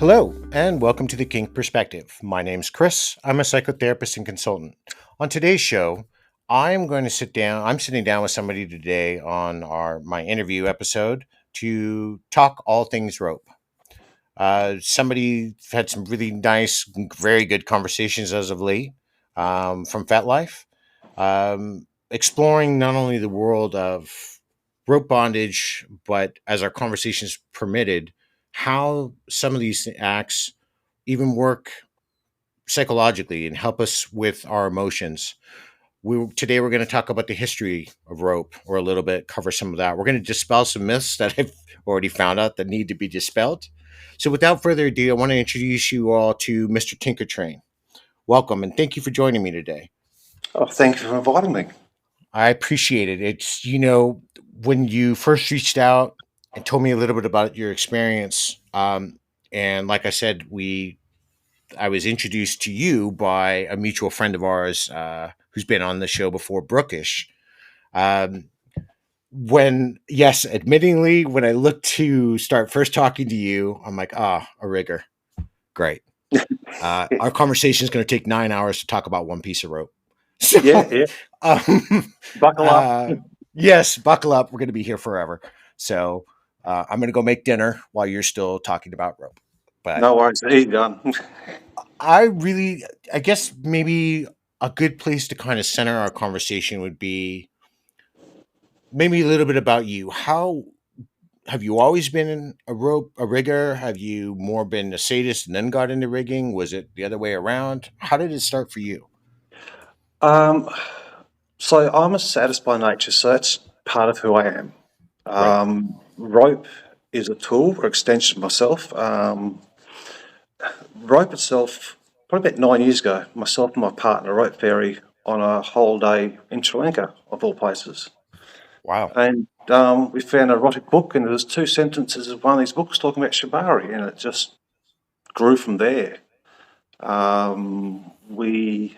Hello, and welcome to the Kink Perspective. My name's Chris. I'm a psychotherapist and consultant. On today's show, I'm sitting down with somebody today on my interview episode to talk all things rope. Somebody had some really nice, very good conversations as of late from FetLife, exploring not only the world of rope bondage, but as our conversations permitted, how some of these acts even work psychologically and help us with our emotions. Today we're going to talk about the history of rope, or a little bit cover some of that. We're going to dispel some myths that I've already found out that need to be dispelled. So without further ado, I want to introduce you all to Mr. TinkerTrain. Welcome and thank you for joining me today. Oh, thank you for inviting me. I appreciate it. It's, when you first reached out and told me a little bit about your experience, and like I said, I was introduced to you by a mutual friend of ours who's been on the show before, Brookish. Um, admittingly, when I looked to start first talking to you, I'm like, a rigger. Great. Our conversation is going to take 9 hours to talk about one piece of rope. So, Yeah. um, Buckle up. yes, buckle up. We're going to be here forever. So, I'm going to go make dinner while you're still talking about rope. But No worries. Easy done. I guess maybe a good place to kind of center our conversation would be maybe a little bit about you. How have you always been a rigger? Have you more been a sadist and then got into rigging? Was it the other way around? How did it start for you? Um, so I'm a sadist by nature, so that's part of who I am. Right. Rope is a tool or extension of myself. Rope itself, probably about 9 years ago, myself and my partner rope ferry on a holiday in Sri Lanka, of all places. Wow. And we found an erotic book, and there was two sentences of one of these books talking about shibari, and it just grew from there. We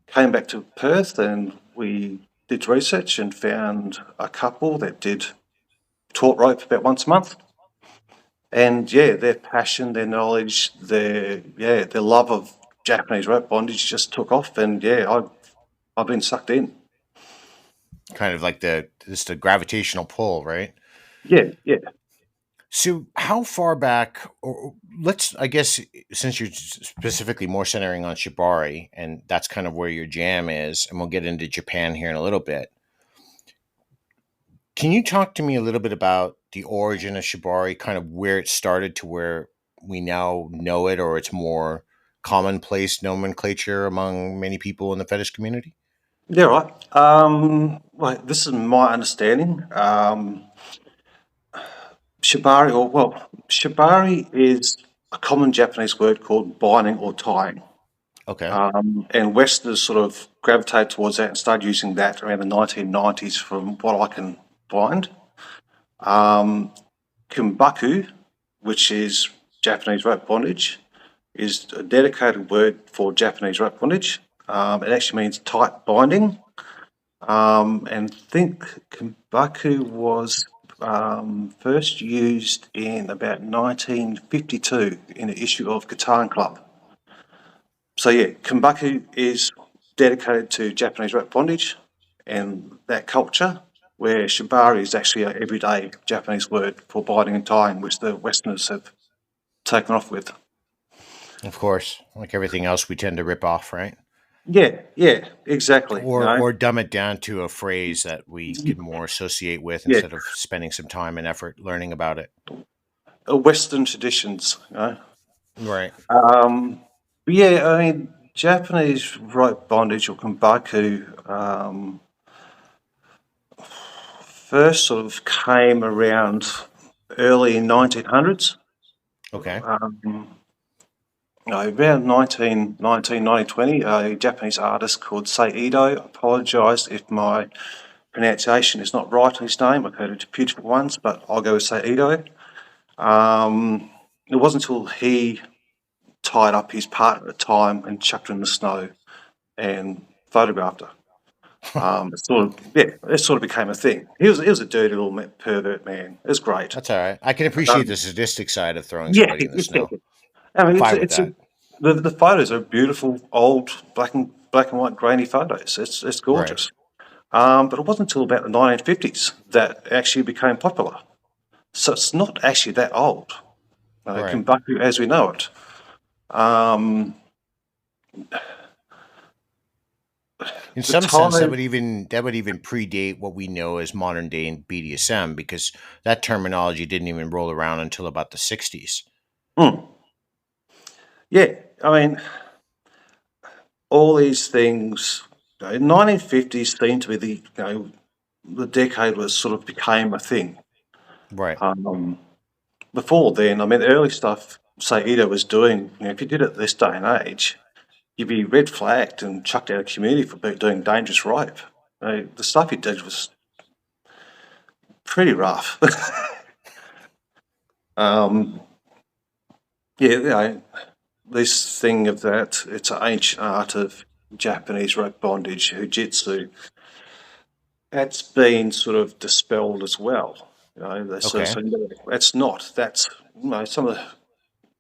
came back to Perth and we did research and found a couple that did taught rope about once a month. And yeah, their passion, their knowledge, their love of Japanese rope bondage just took off. And yeah, I've been sucked in. Kind of like the gravitational pull, right? Yeah. So, how far back, or let's, I guess, since you're specifically more centering on Shibari, and that's kind of where your jam is, and we'll get into Japan here in a little bit. Can you talk to me a little bit about the origin of Shibari, kind of where it started to where we now know it, or it's more commonplace nomenclature among many people in the fetish community? Yeah, right. Well, this is my understanding. Shibari is a common Japanese word called binding or tying. Okay. And Westerners sort of gravitated towards that and started using that around the 1990s, from what I can find. Um, Kumbaku, which is Japanese rope bondage, is a dedicated word for Japanese rope bondage. It actually means tight binding. And I think Kumbaku was first used in about 1952 in an issue of Catan Club. So yeah, Kumbaku is dedicated to Japanese rope bondage and that culture, where shibari is actually an everyday Japanese word for binding and tying, which the Westerners have taken off with. Of course, like everything else, we tend to rip off, right? Yeah, exactly. Or dumb it down to a phrase that we can more associate with Yeah, instead of spending some time and effort learning about it. Western traditions. Right. But yeah, I mean, Japanese rope bondage or Kumbaku first sort of came around early 1900s. Okay. Around 1920, a Japanese artist called Seido, apologised if my pronunciation is not right on his name. I've heard it beautiful ones, but I'll go with Seido. It wasn't until he tied up his partner at the time and chucked her in the snow and photographed her. It sort of became a thing. He was a dirty little pervert man. It was great. That's all right. I can appreciate Um, the sadistic side of throwing yeah, somebody in the snow. I mean, Fine with that. the photos are beautiful, old black and white grainy photos. It's Right. gorgeous. But it wasn't until about the 1950s that it actually became popular. So it's not actually that old. Right. Kumbaku as we know it. Um, In the some sense, time, that would even predate what we know as modern day BDSM, because that terminology didn't even roll around until about the '60s. mm, yeah, I mean, all these things. 1950s seemed to be the decade was sort of became a thing. Right. Um, Before then, I mean, the early stuff, say Ida was doing, if you did it this day and age, you'd be red flagged and chucked out of community for doing dangerous rape. The stuff he did was pretty rough. um, yeah, this thing of that, it's an ancient art of Japanese rope bondage, jujitsu, that's been sort of dispelled as well. Okay. That's not, that's, some of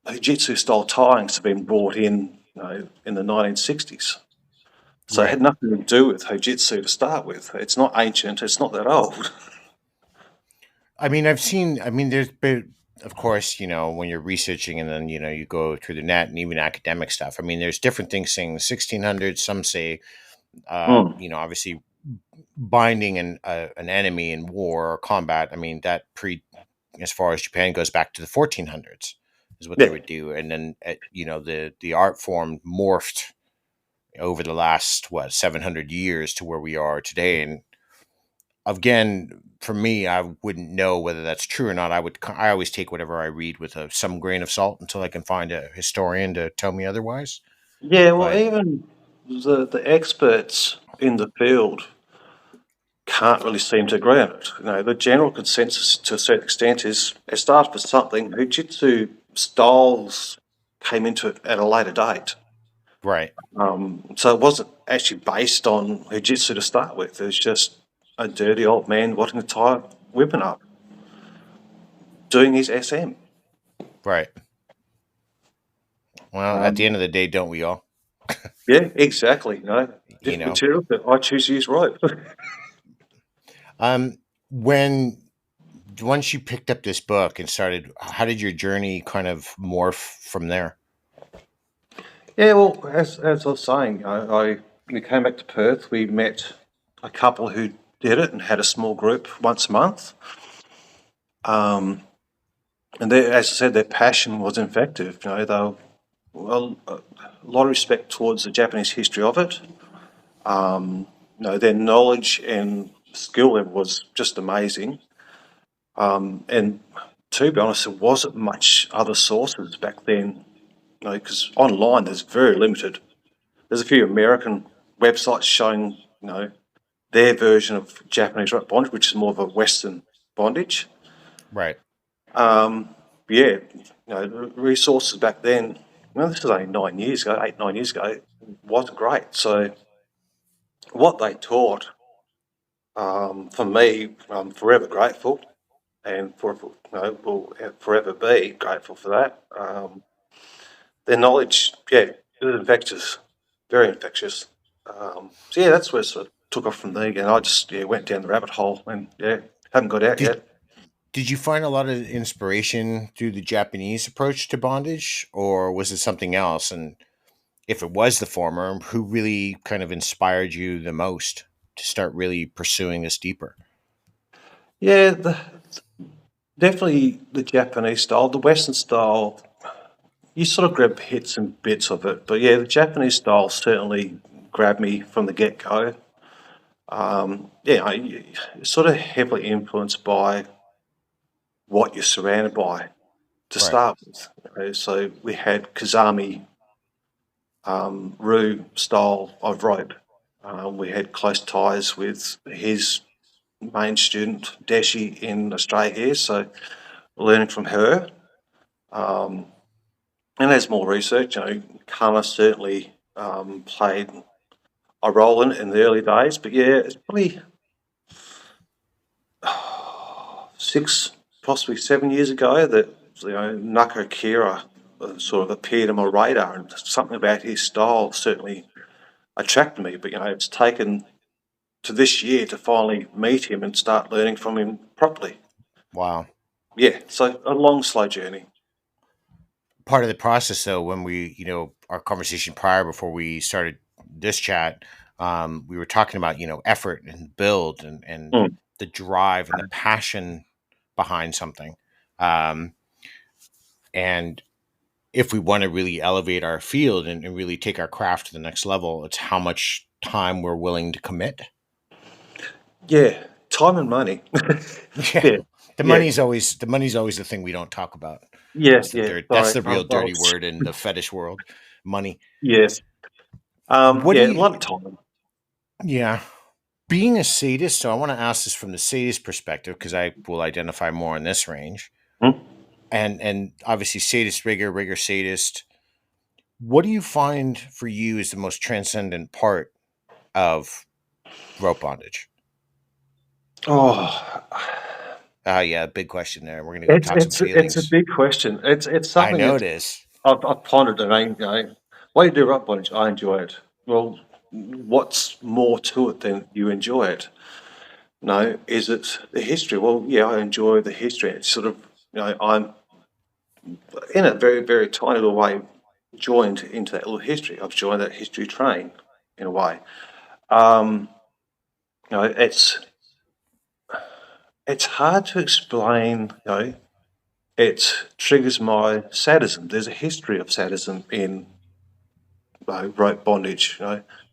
the jiu-jitsu style tyings have been brought in the 1960s. So it Right. had nothing to do with jiu-jitsu to start with. It's not ancient. It's not that old. I mean, I've seen. I mean, there's been, of course, when you're researching and then you go through the net and even academic stuff. I mean, there's different things saying the 1600s. Some say, Mm. obviously binding an enemy in war or combat. I mean, as far as Japan goes back to the 1400s is what they Yeah, would do, and then the art form morphed over the last 700 years to where we are today. And again, for me, I wouldn't know whether that's true or not. I always take whatever I read with some grain of salt until I can find a historian to tell me otherwise. yeah. Well, But even the experts in the field can't really seem to agree on it. The general consensus to a certain extent is it started with something. Jiu-jitsu styles came into it at a later date. right, So it wasn't actually based on jiu-jitsu to start with. It was just a dirty old man wanting to tie women up, doing his SM. right. Well, at the Um, end of the day, don't we all? yeah, exactly. You Different know, material, but I choose to use rope. um, when once you picked up this book and started, how did your journey kind of morph from there? Yeah, well, as I was saying, we came back to Perth. We met a couple who did it and had a small group once a month. Um, and as I said, their passion was infective. They were, well, a lot of respect towards the Japanese history of it. Their knowledge and skill level was just amazing. And to be honest, there wasn't much other sources back then. Because online there's very limited. There's a few American websites showing, their version of Japanese rope bondage, which is more of a Western bondage. Right, Yeah, the resources back then, this is only 9 years ago, 8, 9 years ago, wasn't great. So what they taught, for me, I'm forever grateful, and will forever be grateful for that. Their knowledge, yeah, it was infectious, very infectious. So yeah, that's where it sort of took off from there again. I just went down the rabbit hole and haven't got out did yet. did you find a lot of inspiration through the Japanese approach to bondage, or was it something else? And if it was the former, who really kind of inspired you the most to start really pursuing this deeper? Yeah, definitely the Japanese style. The Western style, you sort of grab hits and bits of it, but yeah, the Japanese style certainly grabbed me from the get go. It's sort of heavily influenced by what you're surrounded by to Right, start with. So we had Kazami Rue style of rope. We had close ties with his main student, Deshi, in Australia here, so learning from her. And as more research, Karma certainly played a role in it in the early days. But yeah, it's probably 6, possibly 7 years ago that Nako Kira sort of appeared on my radar, and something about his style certainly attracted me. But it's taken to this year to finally meet him and start learning from him properly. Wow. Yeah, so a long, slow journey. Part of the process, though, when we, our conversation prior before we started this chat, we were talking about, effort and build and Mm. the drive and the passion behind something. Um, and if we want to really elevate our field and really take our craft to the next level, it's how much time we're willing to commit. Yeah, time and money. Yeah. Yeah, The yeah, money's always the thing we don't talk about. yeah, That's the yeah. dirt. That's Sorry, the real well, dirty word in the fetish world. Money. yes. What do Yeah, a you? lot of time. Yeah. Being a sadist, so I want to ask this from the sadist perspective because I will identify more in this range. Hmm? And obviously sadist rigger, rigger sadist. What do you find for you is the most transcendent part of rope bondage? Oh, Yeah, big question there. We're gonna go it's talk some it's it's a feelings. big question. It's I something know that it is. I've pondered. And why you do rock bondage? I enjoy it. Well, what's more to it than you enjoy it? No, is it the history? Well, yeah, I enjoy the history. It's sort of I'm in a very very tiny little way joined into that little history. I've joined that history train in a way. Um, it's hard to explain. It triggers my sadism. There's a history of sadism in rope bondage.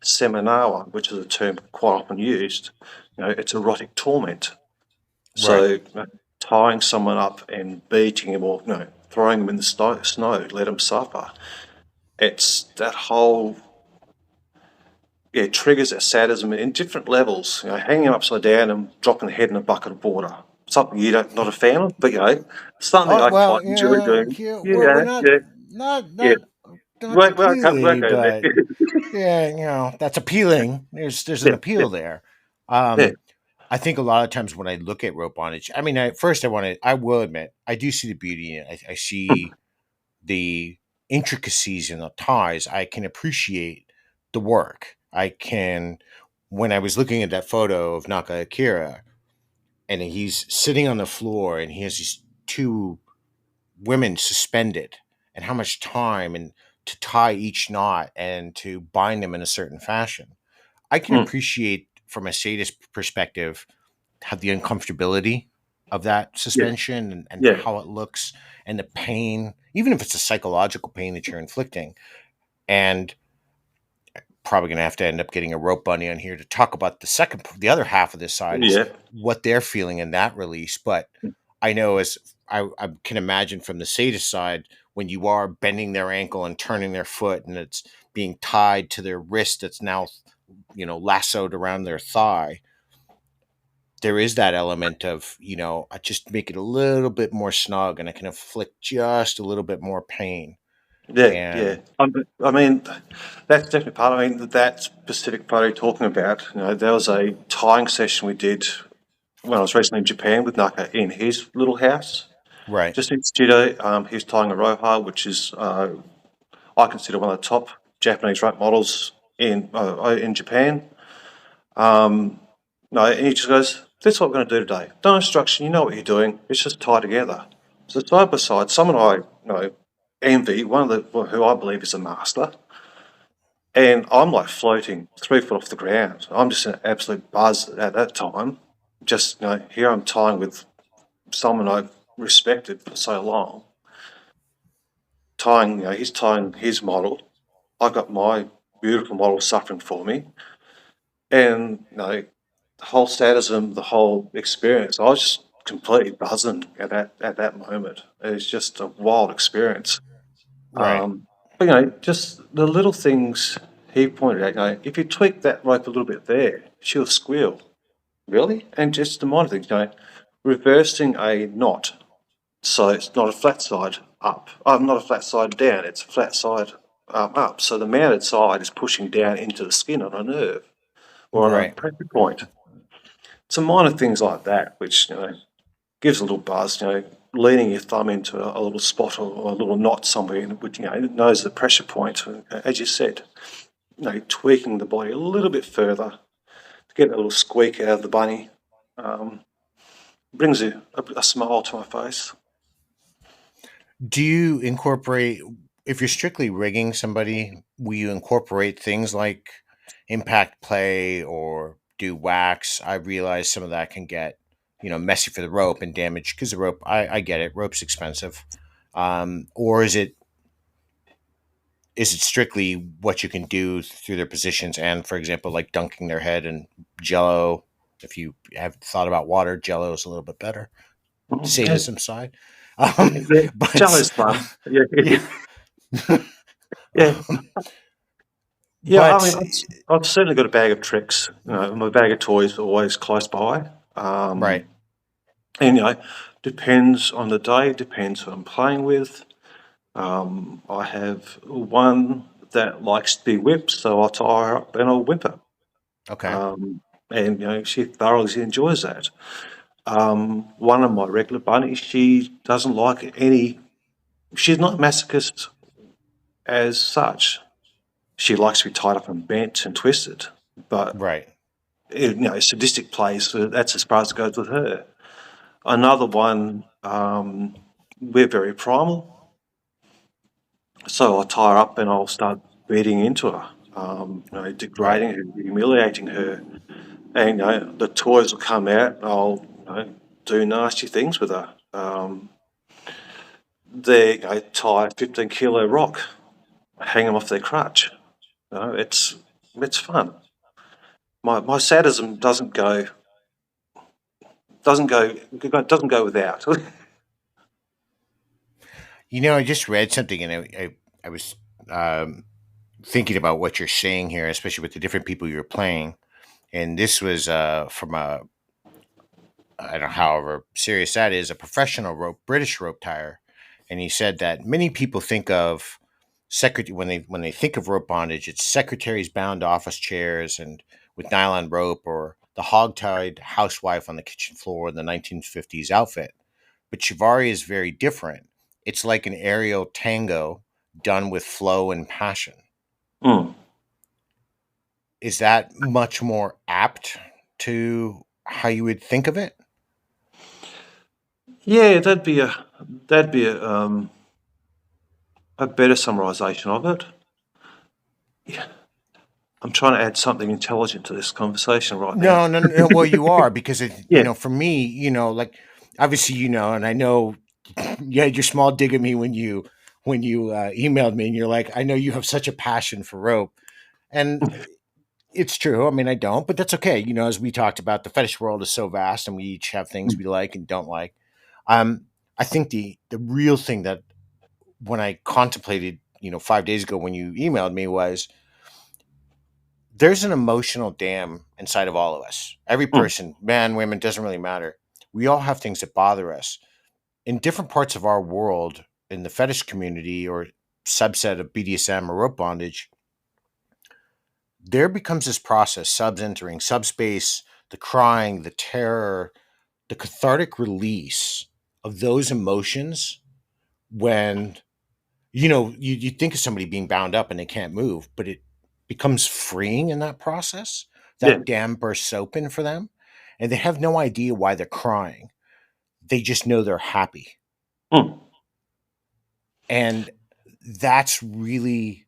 Seminawa, which is a term quite often used. It's erotic torment. So Right. tying someone up and beating him, or throwing them in the snow, let them suffer. It's that whole triggers that sadism in different levels. Hanging him upside down and dropping the head in a bucket of water. Something you don't not a fan of, but something Oh I well, quite enjoy yeah, doing. yeah. We're Yeah, not yeah, not yeah. not not We'll completely, go there. but yeah, that's appealing. There's an Yeah, yeah, appeal there. yeah. I think a lot of times when I look at rope bondage, I mean, I will admit, I do see the beauty in it. I see the intricacies in the ties. I can appreciate the work. When I was looking at that photo of Naka Akira, and he's sitting on the floor, and he has these two women suspended, and how much time and to tie each knot and to bind them in a certain fashion. I can Mm, appreciate from a sadist perspective have the uncomfortability of that yeah, suspension and yeah, how it looks and the pain, even if it's a psychological pain that you're inflicting. And probably going to have to end up getting a rope bunny on here to talk about the other half of this side is yeah, what they're feeling in that release. But I know I can imagine from the sadist side, when you are bending their ankle and turning their foot and it's being tied to their wrist that's now, lassoed around their thigh, there is that element of, I just make it a little bit more snug and I can inflict just a little bit more pain. yeah, yeah. And I mean, that's definitely part. I mean, that specific part you're talking about. There was a tying session we did when I was recently in Japan with Naka in his little house, right, just in studio. He's tying a roha, which is I consider one of the top Japanese rope models in Japan. No, and he just goes, "This is what we're going to do today. No instruction. You know what you're doing. It's just tie together." So side by side, someone I envy, one of the who I believe is a master, and I'm like floating 3 foot off the ground. I'm just in an absolute buzz at that time. Just here I'm tying with someone I've respected for so long. Tying, he's tying his model. I got my beautiful model suffering for me, and the whole sadism, the whole experience. I was just completely buzzing at that moment. It was just a wild experience. right, But just the little things he pointed out. If you tweak that rope a little bit there, she'll squeal. Really? And just the minor things. Reversing a knot so it's not a flat side up. Not a flat side down. It's a flat side up. So the mounted side is pushing down into the skin on a nerve or on a right. pressure point. Some minor things like that, which gives a little buzz. leaning your thumb into a little spot or a little knot somewhere, which it knows the pressure point. As you said, tweaking the body a little bit further to get a little squeak out of the bunny, um, brings a smile to my face. Do you incorporate, if you're strictly rigging somebody, will you incorporate things like impact play or do wax? I realize some of that can get, messy for the rope and damage because the rope, I get it, rope's expensive. Or is it strictly what you can do through their positions and, for example, like dunking their head in jello? If you have thought about water, jello is a little bit better. Yeah, Sadism side. yeah, But jello's fun. Yeah, yeah. yeah, yeah. I But mean, I've certainly got a bag of tricks. My bag of toys are always close by. right. And depends on the day, depends who I'm playing with. I have one that likes to be whipped, so I'll tie her up and I'll whip her. Okay. Um, and she thoroughly enjoys that. One of my regular bunnies, she doesn't like any. She's not masochist as such. She likes to be tied up and bent and twisted, but Right. sadistic plays. That's as far as it goes with her. Another one, we're very primal, so I'll tie her up and I'll start beating into her, Right. degrading her, humiliating her, and the toys will come out. And I'll do nasty things with her. They tie a 15-kilo rock, hang them off their crutch. It's fun. My sadism doesn't go without. I just read something and I was um, thinking about what you're saying here, especially with the different people you're playing. And this was from I don't know, however serious that is, a professional British rope tire. And he said that many people think of when they think of rope bondage, it's secretaries bound to office chairs and with nylon rope, or the hog-tied housewife on the kitchen floor in the 1950s outfit. But Chivari is very different. It's like an aerial tango done with flow and passion. Mm. Is that much more apt to how you would think of it? Yeah, that'd be a better summarisation of it. Yeah. I'm trying to add something intelligent to this conversation right now. No, no, no. Well, you are because Yeah. for me, like obviously, and I know you had your small dig at me when you emailed me, and you're like, I know you have such a passion for rope, and it's true. I mean, I don't, but that's okay. As we talked about, the fetish world is so vast, and we each have things we like and don't like. Um, I think the real thing that when I contemplated, 5 days ago when you emailed me was there's an emotional dam inside of all of us. Every Mm. person, man, women, doesn't really matter. We all have things that bother us in different parts of our world. In the fetish community or subset of BDSM or rope bondage, there becomes this process: subs entering subspace, the crying, the terror, the cathartic release of those emotions when you think of somebody being bound up and they can't move, but it becomes freeing in that process. Yeah. That dam bursts open for them, and they have no idea why they're crying. They just know they're happy. Mm. And that's really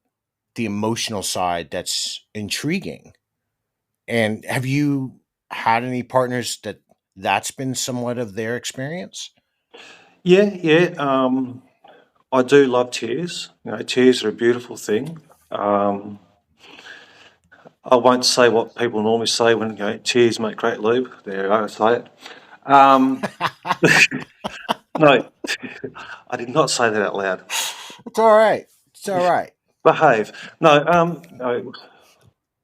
the emotional side that's intriguing. And have you had any partners that's been somewhat of their experience? Yeah, yeah. I do love tears. Tears are a beautiful thing. Um, I won't say what people normally say when tears make great lube. There, I say it. Um, no, I did not say that out loud. It's all right. It's all right. Behave. No, no.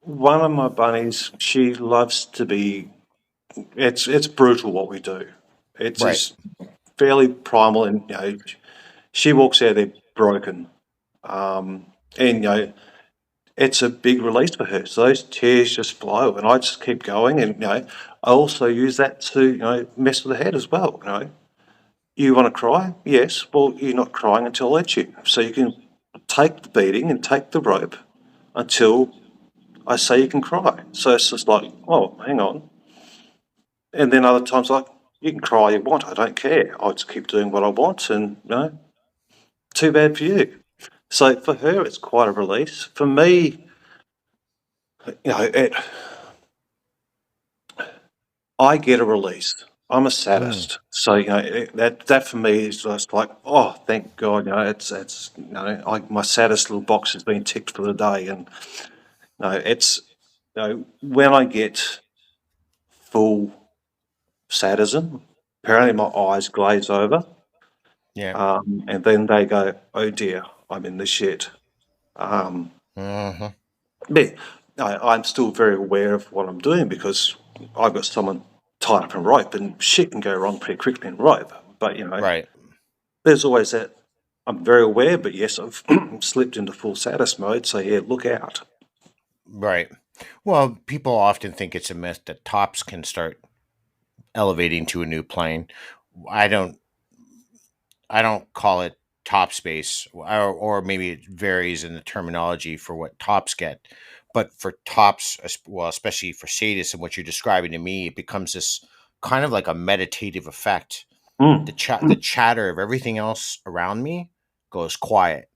One of my bunnies, she loves to be. It's brutal what we do. It's Right. just fairly primal, and she walks out there broken. And it's a big release for her. So those tears just flow, and I just keep going. And I also use that to mess with the head as well. You want to cry? Yes. Well, you're not crying until I let you. So you can take the beating and take the rope until I say you can cry. So it's just like, oh, hang on. And then other times, like, you can cry all you want. I don't care. I'll just keep doing what I want, and too bad for you. So for her, it's quite a release. For me, it, I get a release. I'm a Mm, sadist, so that for me is just like, oh, thank God, it's my saddest little box has been ticked for the day, and it's when I get full sadism, apparently my eyes glaze over, yeah. and then they go, oh dear, I'm in the shit. Um, Hmm. but I'm still very aware of what I'm doing because I've got someone tied up in rope, and shit can go wrong pretty quickly in rope. But Right. there's always that. I'm very aware, but yes, I've slipped into full sadist mode. So yeah, look out. Right. Well, people often think it's a myth that tops can start elevating to a new plane. I don't. I don't call it top space, or maybe it varies in the terminology for what tops get. But for tops, well, especially for sadists and what you're describing to me, it becomes this kind of like a meditative effect. Mm, The chatter of everything else around me goes quiet.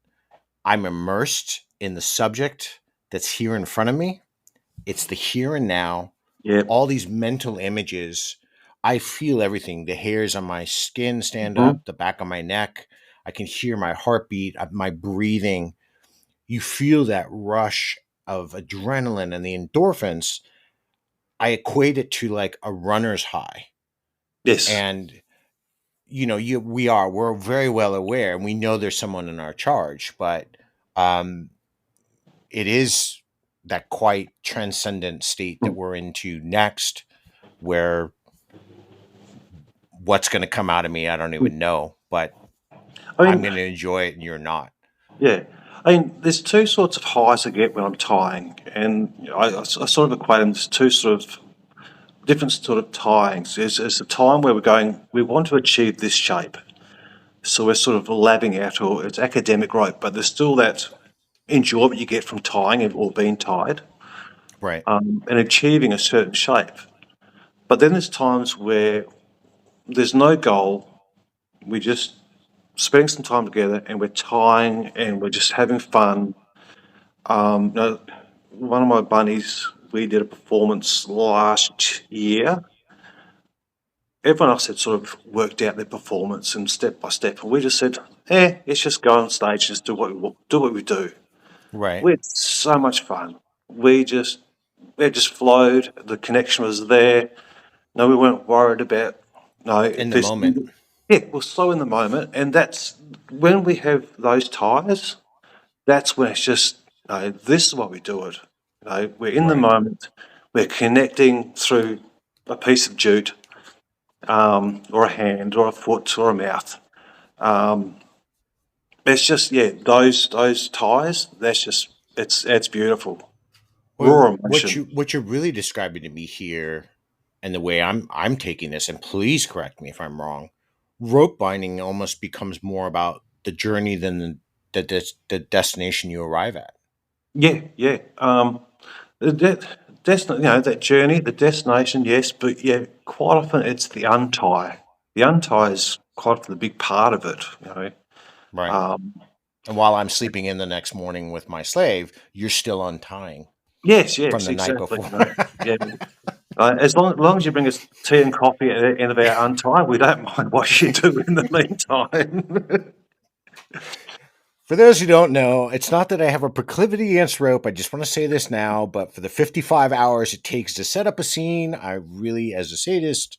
I'm immersed in the subject that's here in front of me. It's the here and now. yeah. All these mental images. I feel everything. The hairs on my skin stand Mhm. up, the back of my neck. I can hear my heartbeat, my breathing. You feel that rush of adrenaline and the endorphins. I equate it to like a runner's high. Yes. And we're very well aware and we know there's someone in our charge, but um it is that quite transcendent state that Mm. we're into next, where what's going to come out of me, I don't Mm. even know, but I I'm mean, going to enjoy it and you're not. yeah. I mean, there's two sorts of highs I get when I'm tying, and I sort of equate them to two sort of different sort of tyings. There's a time where we're going, we want to achieve this shape. So we're sort of labbing out, or it's academic rope, but there's still that enjoyment you get from tying or being tied Right. and achieving a certain shape. But then there's times where there's no goal. We just spending some time together and we're tying and we're just having fun. One of my bunnies, we did a performance last year. Everyone else had sort of worked out their performance and step by step, and we just said, let's just go on stage, just do what we do." Right. We had so much fun. We just it just flowed. The connection was there. No, we weren't worried about In the this. moment. Yeah, we're so in the moment, and that's when we have those ties. That's when it's just this is what we do it. We're in the Right. moment. We're connecting through a piece of jute, or a hand, or a foot, or a mouth. Um, it's just those ties. That's just it's beautiful, Well, raw emotion. what you're really describing to me here, and the way I'm taking this, and please correct me if I'm wrong, rope binding almost becomes more about the journey than the destination you arrive at. Yeah, yeah. That journey, the destination, yes, but yeah, quite often it's the untie. The untie is quite often the big part of it. Right. Um, And while I'm sleeping in the next morning with my slave, you're still untying yes, from yes, the night exactly. before. Yeah. As long as you bring us tea and coffee at the end of our untie, we don't mind what you do in the meantime. For those who don't know, it's not that I have a proclivity against rope. I just want to say this now, but for the 55 hours it takes to set up a scene, I really, as a sadist,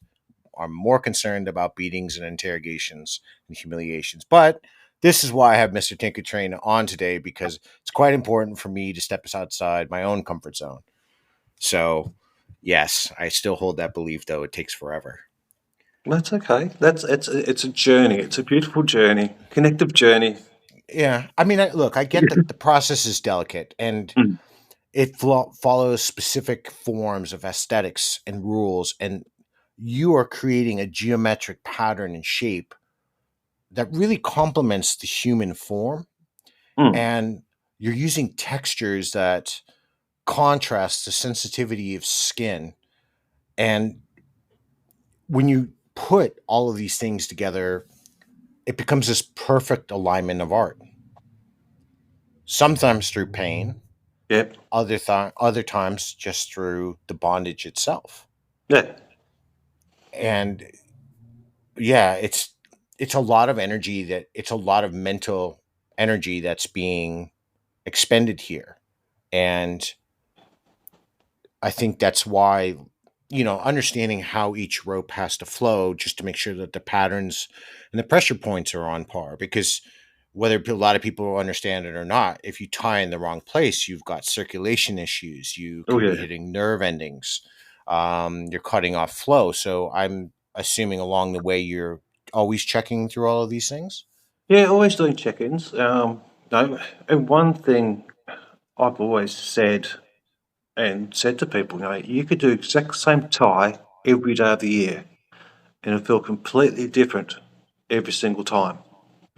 am more concerned about beatings and interrogations and humiliations. But this is why I have Mr. TinkerTrain on today, because it's quite important for me to step outside my own comfort zone. So, yes, I still hold that belief, though it takes forever. That's okay. It's a journey. It's a beautiful journey, connective journey. Yeah, I mean, look, I get that the process is delicate, and Mm. it follows specific forms of aesthetics and rules, and you are creating a geometric pattern and shape that really complements the human form, Mm. and you're using textures that contrast the sensitivity of skin. And when you put all of these things together, it becomes this perfect alignment of art. Sometimes through pain, Yep. other times just through the bondage itself. Yeah. And yeah, it's a lot of energy, that it's a lot of mental energy that's being expended here. And I think that's why, understanding how each rope has to flow just to make sure that the patterns and the pressure points are on par. Because whether a lot of people understand it or not, if you tie in the wrong place, you've got circulation issues. You Oh could be yeah. hitting nerve endings. You're cutting off flow. So I'm assuming along the way you're always checking through all of these things. Yeah. Always doing check-ins. No, and one thing I've always said to people, you could do exact same tie every day of the year, and it'll feel completely different every single time.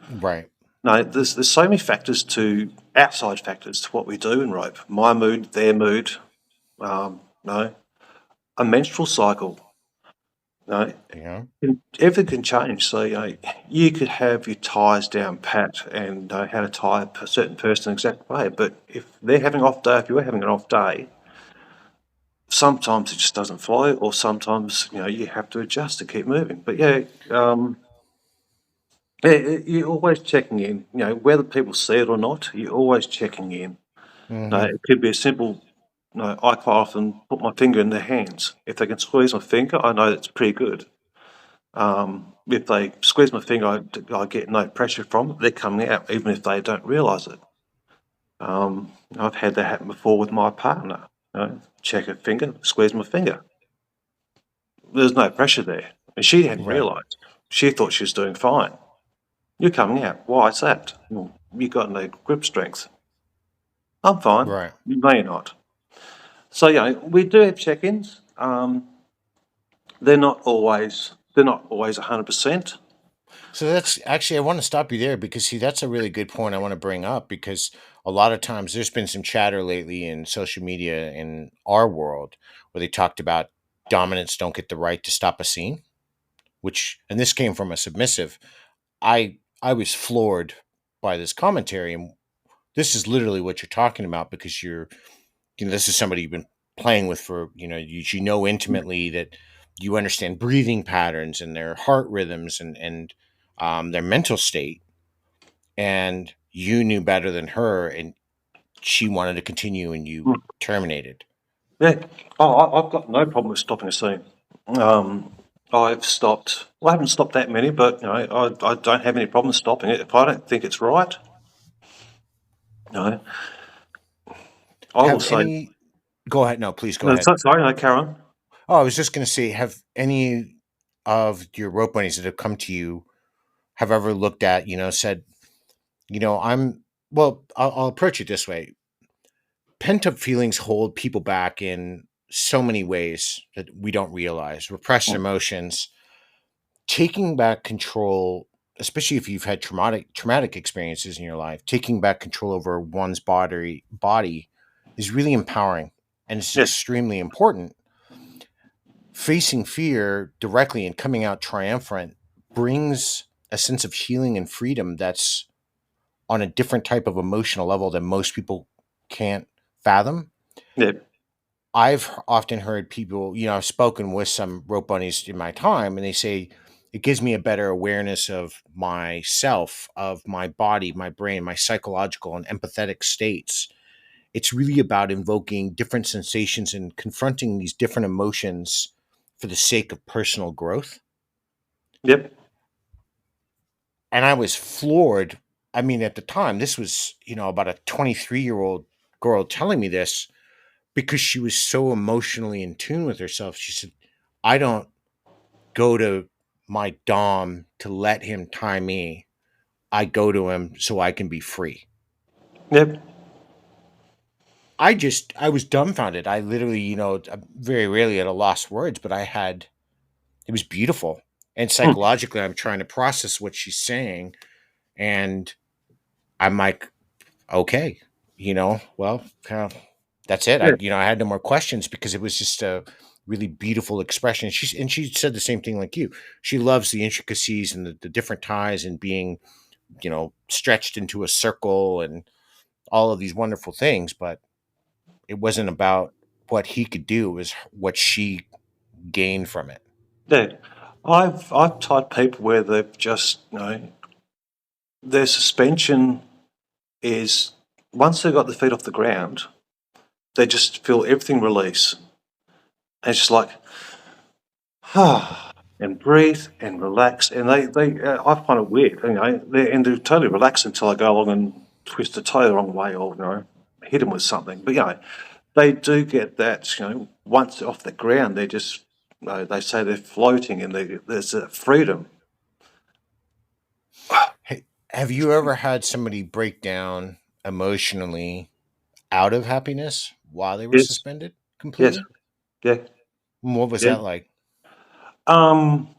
Right. No, there's so many factors to outside factors to what we do in rope. My mood, their mood, no, a menstrual cycle. No, Yeah. everything can change. So you could have your ties down pat and know how to tie a certain person the exact way, but if they're having an off day, if you're having an off day, sometimes it just doesn't flow, or sometimes you have to adjust to keep moving. But you're always checking in. Whether people see it or not, you're always checking in. No, Hmm. it could be a simple. No, I quite often put my finger in their hands. If they can squeeze my finger, I know that's pretty good. If they squeeze my finger, I get no pressure from it. They're coming out, even if they don't realise it. I've had that happen before with my partner. Check her finger, squeeze my finger. There's no pressure there. And she hadn't Right. realised. She thought she was doing fine. You're coming out. Why is that? Well, you got no grip strength. I'm fine. Right. You may not. So we do have check-ins. They're not always 100%. So that's actually, I want to stop you there because, see, that's a really good point I want to bring up, because a lot of times there's been some chatter lately in social media in our world where they talked about dominants don't get the right to stop a scene, which, and this came from a submissive. I was floored by this commentary, and this is literally what you're talking about, because this is somebody you've been playing with for, you know intimately, that you understand breathing patterns and their heart rhythms, and their mental state, and you knew better than her, and she wanted to continue, and you Mm. terminated. Yeah. Oh, I've got no problem with stopping a scene. I've stopped. Well, I haven't stopped that many, but I don't have any problem stopping it if I don't think it's right. No, I will Have say. any Go ahead. No, please go No, ahead. sorry, no, Karen. Oh, I was just going to say, have any of your rope bunnies that have come to you have ever looked at, said, I'm, well, I'll approach it this way. Pent up feelings hold people back in so many ways that we don't realize. Repressed Mm. emotions, taking back control, especially if you've had traumatic experiences in your life, taking back control over one's body is really empowering, and it's Yeah, extremely important. Facing fear directly and coming out triumphant brings a sense of healing and freedom that's on a different type of emotional level that most people can't fathom. yeah, I've often heard people, I've spoken with some rope bunnies in my time, and they say it gives me a better awareness of myself, of my body, my brain, my psychological and empathetic states. It's really about invoking different sensations and confronting these different emotions for the sake of personal growth. yep, And I was floored. I mean, at the time, this was, about a 23-year-old girl telling me this, because she was so emotionally in tune with herself. She said, I don't go to my Dom to let him tie me. I go to him so I can be free. yep, I was dumbfounded. I literally, I'm very rarely at a lost words, but it was beautiful. And Hmm. psychologically, I'm trying to process what she's saying, and I'm like, okay, well, kind of, that's it. Yeah, I had no more questions because it was just a really beautiful expression. She said the same thing like you. She loves the intricacies and the different ties and being, stretched into a circle and all of these wonderful things. But it wasn't about what he could do; it was what she gained from it. yeah. I've tied people where they've just their suspension is once they've got their feet off the ground, they just feel everything release. And it's just like and breathe and relax. And I find it weird, they're totally relaxed until I go along and twist the toe the wrong way or hit them with something. But they do get that. Once they're off the ground, they're just they say they're floating and there's a freedom. Hey, have you ever had somebody break down emotionally out of happiness while they were Yes, suspended yes, completely? yeah, What was yeah. that like? Um,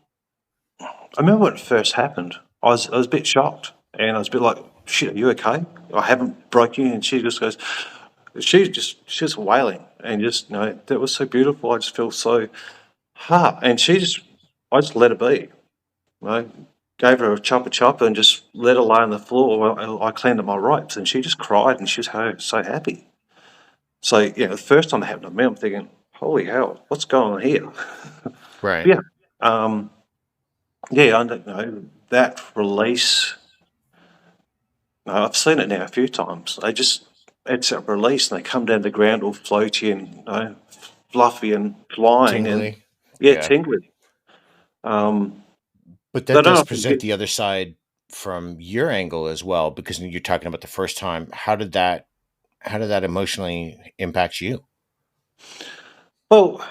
I remember when it first happened. I was a bit shocked, and I was a bit like, "Shit, are you okay? I haven't broke you." And she just goes, she's wailing, and just that was so beautiful. I just feel so and I just let it be. You know, gave her a chopper, and just let her lay on the floor while I cleaned up my ropes, and she just cried, and she was so happy. So the first time it happened to me, I'm thinking, "Holy hell, what's going on here?" Right. Yeah, um, yeah, I don't know that release. No, I've seen it now a few times. It's a release and they come down the ground all floaty and fluffy and flying and Tingly. yeah, Yeah. tingly. Um, But they that don't does often present get the other side from your angle as well, because you're talking about the first time. How did that emotionally impact you? well.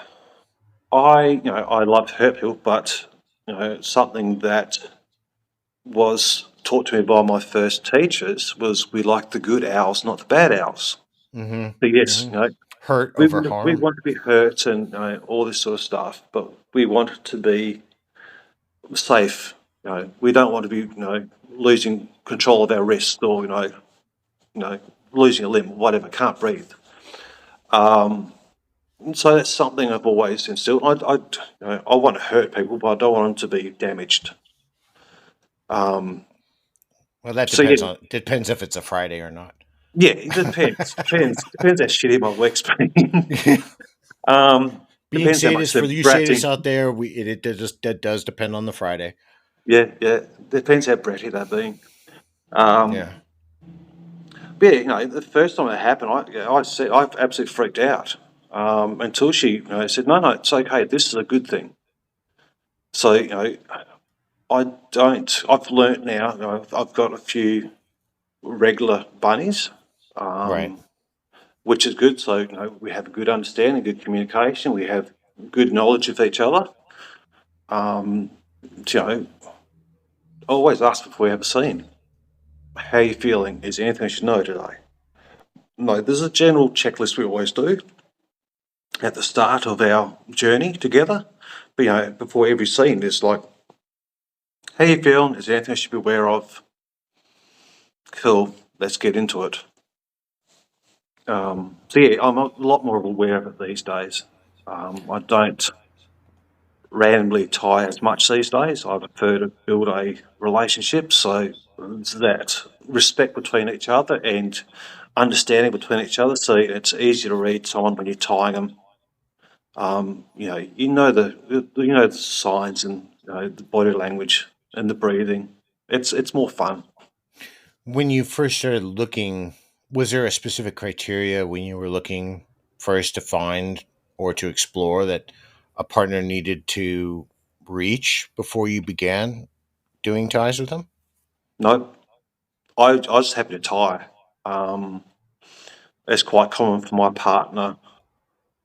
I love to hurt people, but something that was taught to me by my first teachers was we like the good owls, not the bad owls. So Mm-hmm. yes, Mm-hmm. Hurt over we harm. want to be hurt and all this sort of stuff, but we want it to be safe. We don't want to be losing control of our wrist or losing a limb, whatever. Can't breathe. So that's something I've always instilled. I want to hurt people, but I don't want them to be damaged. Um, Well, that so yeah, depends if it's a Friday or not. yeah, it depends how shitty my week's been. Being Depends how much sadists, they're for you sadists bratty. out there, that does depend on the Friday. Yeah, yeah, depends how bratty they're being. Um, Yeah. but yeah, the first time it happened, I absolutely freaked out until she said, "No, no, it's okay. This is a good thing." So I don't. I've learnt now. I've got a few regular bunnies, Right. um, which is good. So we have a good understanding, good communication. We have good knowledge of each other. Um, I always ask before we have a scene, "How are you feeling? Is there anything I should know today?" No, there's a general checklist we always do at the start of our journey together. But before every scene, there's like, "How you feeling? Is there anything I should be aware of?" Cool. Let's get into it. So yeah, I'm a lot more aware of it these days. I don't randomly tie as much these days. I prefer to build a relationship, so it's that respect between each other and understanding between each other. So it's easier to read someone when you're tying them. The signs and the body language and the breathing. It's more fun. When you first started looking, was there a specific criteria when you were looking first to find or to explore that a partner needed to reach before you began doing ties with them? No, I was happy to tie. Um, it's quite common for my partner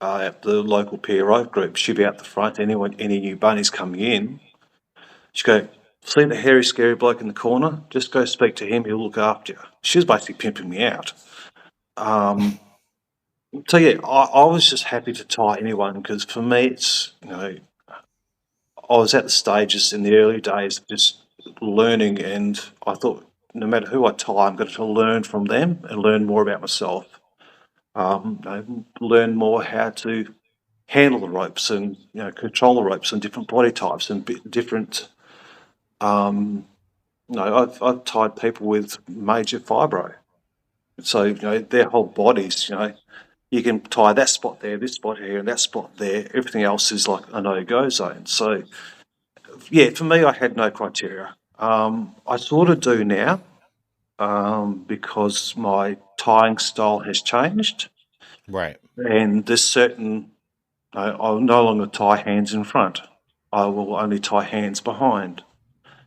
at the local PRO group. She'd be out the front. Any new bunnies coming in, she'd go, "See the hairy, scary bloke in the corner? Just go speak to him. He'll look after you." She was basically pimping me out. Um, so yeah, I was just happy to tie anyone because for me, it's I was at the stages in the early days of just learning, and I thought no matter who I tie, I'm going to learn from them and learn more about myself. Learn more how to handle the ropes and control the ropes and different body types and different. I've tied people with major fibro, so their whole bodies. You can tie that spot there, this spot here, and that spot there. Everything else is like a no-go zone. So yeah, for me, I had no criteria. I sort of do now because my tying style has changed, Right. and there's certain. I'll no longer tie hands in front. I will only tie hands behind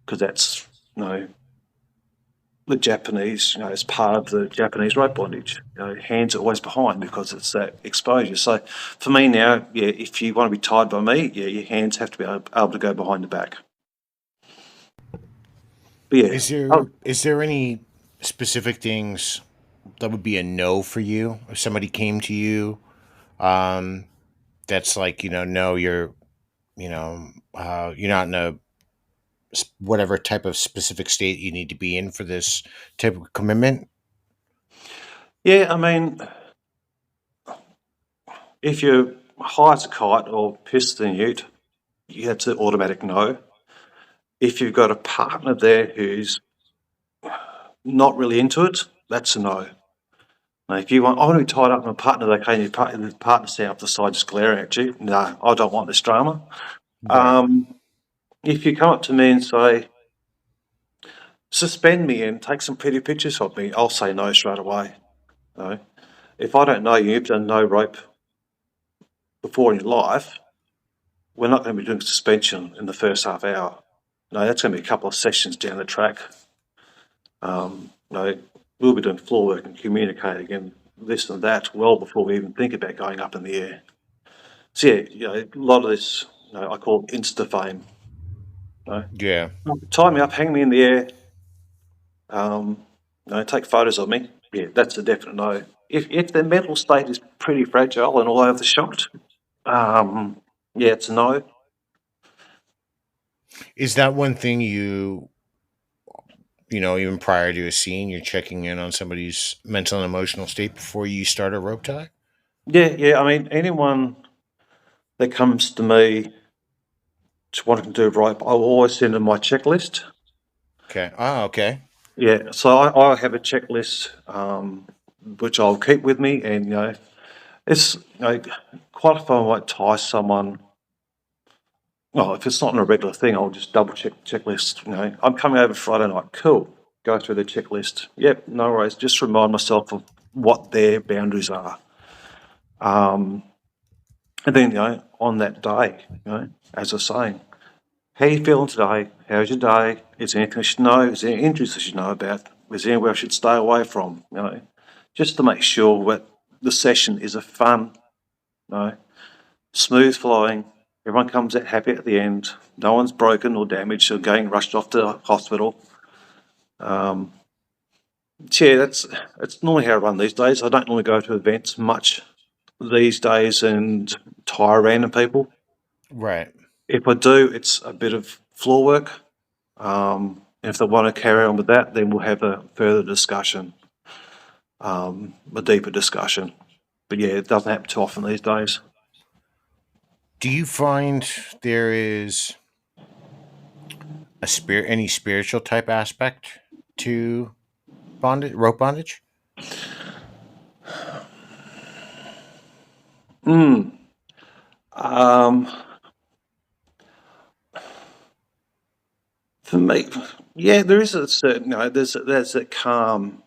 because that's the Japanese. As part of the Japanese rope bondage. Hands are always behind because it's that exposure. So for me now, yeah, if you want to be tied by me, yeah, your hands have to be able to go behind the back. But yeah, Is there any specific things that would be a no for you if somebody came to you? That's like, no, you're not in a whatever type of specific state you need to be in for this type of commitment. yeah. I mean, if you're high as a kite or pissed in ute, that's an automatic no. If you've got a partner there who's not really into it, that's a no. Now, if you want, I want to be tied up with my partner, they can your partner stand up the side just glaring at you. No, I don't want this drama. Right. Um, if you come up to me and say, suspend me and take some pretty pictures of me, I'll say no straight away. No. If I don't know you've done no rope before in your life, we're not going to be doing suspension in the first half hour. No, that's going to be a couple of sessions down the track. No, we'll be doing floor work and communicating and this and that well before we even think about going up in the air. So yeah, a lot of this, I call it insta fame. Yeah. Tie me up, hang me in the air, take photos of me. Yeah, that's a definite no. If their mental state is pretty fragile and all over the shot, yeah, it's a no. Is that one thing even prior to a scene, you're checking in on somebody's mental and emotional state before you start a rope tie? Yeah. I mean, anyone that comes to me to wanting to do rope, I'll always send them my checklist. Okay. Ah, okay. Yeah, so I have a checklist which I'll keep with me, and it's quite often I might tie someone. Well, if it's not in a regular thing, I'll just double check the checklist. I'm coming over Friday night. Cool. Go through the checklist. Yep, no worries. Just remind myself of what their boundaries are. And then, on that day, as I was saying, how you feeling today? How's your day? Is there anything I should know? Is there any injuries I should know about? Is there anywhere I should stay away from? Just to make sure that the session is a fun, smooth flowing. Everyone comes out happy at the end. No one's broken or damaged or getting rushed off to hospital. Yeah, that's normally how I run these days. I don't normally go to events much these days and tire random people. Right. If I do, it's a bit of floor work. If they want to carry on with that, then we'll have a further discussion, a deeper discussion. But yeah, it doesn't happen too often these days. Do you find there is any spiritual type aspect to rope bondage? Um, for me, yeah, there is a certain, there's a calm.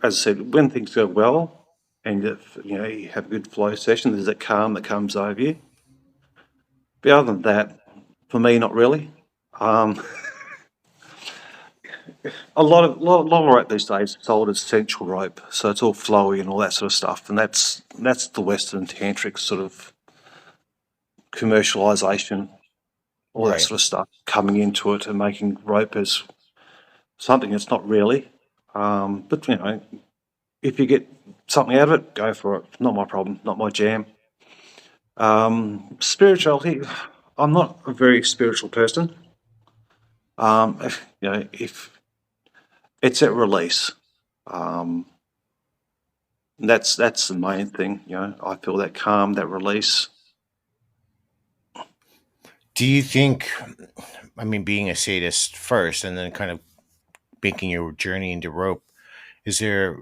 As I said, when things go well, and if you have a good flow session, there's that calm that comes over you. But other than that, for me, not really. Um, a lot of rope these days is sold as sensual rope, so it's all flowy and all that sort of stuff, and that's the Western tantric sort of commercialization, all that Right. sort of stuff coming into it and making rope as something it's not really. But if you get something out of it, go for it. Not my problem, not my jam. Spirituality. I'm not a very spiritual person. If it's at release, um, that's the main thing. I feel that calm, that release. Do you think, I mean, being a sadist first and then kind of making your journey into rope, is there,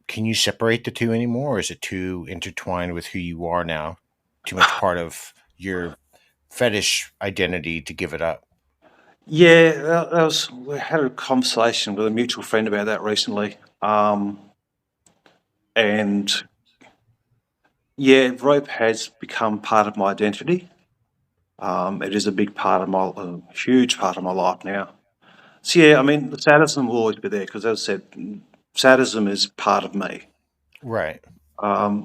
can you separate the two anymore? Or is it too intertwined with who you are now? Too much part of your fetish identity to give it up? Yeah, we had a conversation with a mutual friend about that recently, and yeah, rope has become part of my identity. It is a big part of a huge part of my life now. So yeah, I mean, the sadism will always be there because, as I said, sadism is part of me. Right.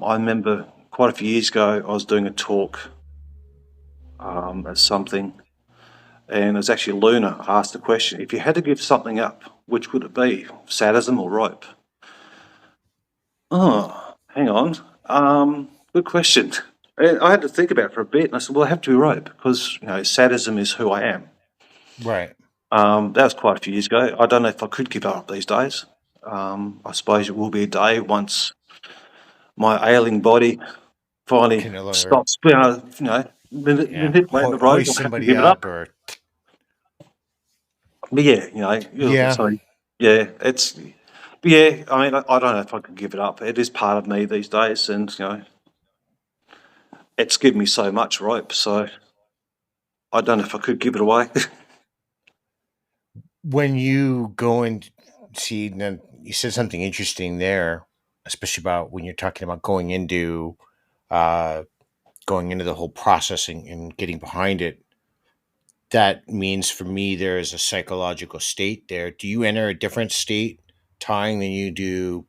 I remember quite a few years ago, I was doing a talk at something, and it was actually Luna asked the question: if you had to give something up, which would it be, sadism or rope? Oh, hang on. Good question. And I had to think about it for a bit, and I said, "Well, I have to be rope because sadism is who I am." Right. That was quite a few years ago. I don't know if I could give it up these days. I suppose it will be a day once my ailing body finally Can no longer, stops, yeah, manipulating the rope. hoist I'll have to somebody give it up. up or, But yeah, yeah. so yeah, but yeah, I mean, I don't know if I could give it up. It is part of me these days, and it's given me so much rope. So I don't know if I could give it away. When you go and see, then you said something interesting there, especially about when you're talking about uh, going into the whole processing and getting behind it. That means for me, there is a psychological state there. Do you enter a different state tying than you do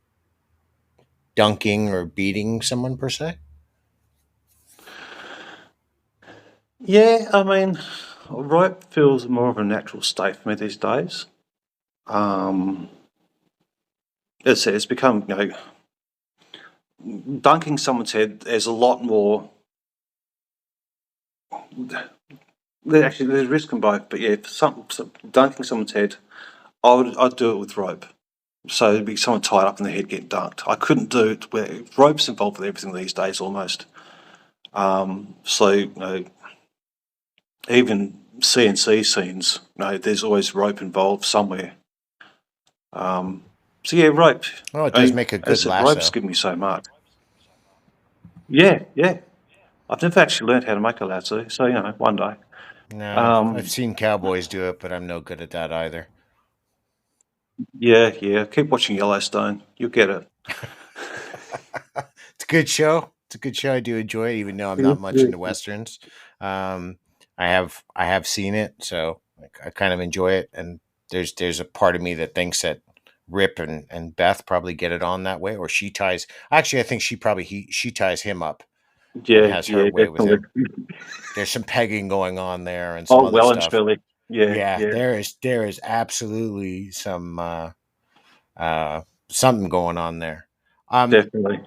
dunking or beating someone per se? Yeah, I mean, rope feels more of a natural state for me these days. Um, as I said, it's become, dunking someone's head. There's a lot more. Actually, there's risk in both, but yeah, dunking someone's head, I'd do it with rope. So it'd be someone tied up in the head getting dunked. I couldn't do it where rope's involved with everything these days almost. So even CNC scenes, there's always rope involved somewhere. Um, so yeah, rope. Oh, it I does mean, make a as good I said, rope's lasso. given me so much. Yeah, yeah. I've never actually learned how to make a lasso, so one day. No, I've Um, seen cowboys do it, but I'm no good at that either. yeah, yeah. Keep watching Yellowstone. You'll get it. It's a good show. It's a good show. I do enjoy it, even though I'm Yeah, not much yeah. into westerns. Um, I have seen it, so I kind of enjoy it. And there's a part of me that thinks that Rip and Beth probably get it on that way, or she ties. Actually, I think she ties him up and Yeah, has her yeah, way with definitely. him. There's some pegging going on there and some Oh, other well and stuff. truly. Yeah, Yeah, yeah, there is absolutely something going on there. Um, definitely.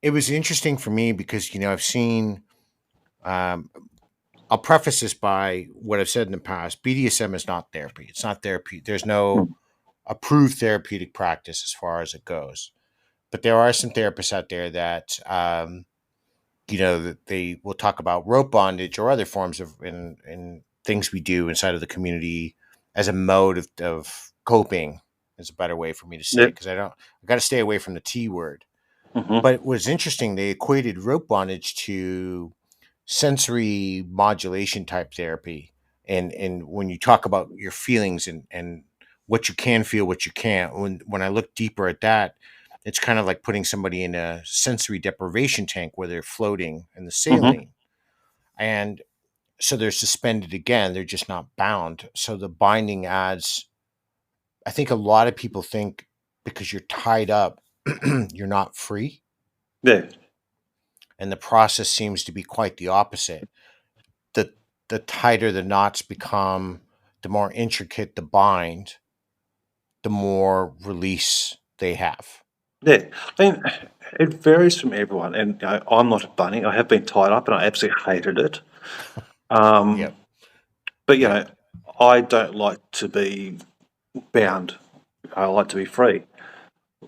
it was interesting for me because I've seen. Um, I'll preface this by what I've said in the past. BDSM is not therapy. It's not therapy. There's no Mm. approved therapeutic practice as far as it goes. But there are some therapists out there that that they will talk about rope bondage or other forms of in things we do inside of the community as a mode of coping is a better way for me to say it Yep. because I got to stay away from the T word. Hmm. But it was interesting. They equated rope bondage to sensory modulation type therapy. And when you talk about your feelings and what you can feel, what you can't, when I look deeper at that, it's kind of like putting somebody in a sensory deprivation tank where they're floating in the Hmm. saline. And so they're suspended again, they're just not bound. So the binding adds, I think a lot of people think because you're tied up, you're not free. Yeah, And the process seems to be quite the opposite. The the tighter the knots become, the more intricate the bind, the more release they have. yeah. I mean, it varies from everyone, and I'm not a bunny. I have been tied up, and I absolutely hated it. Um, Yep. But Yeah. I don't like to be bound. I like to be free,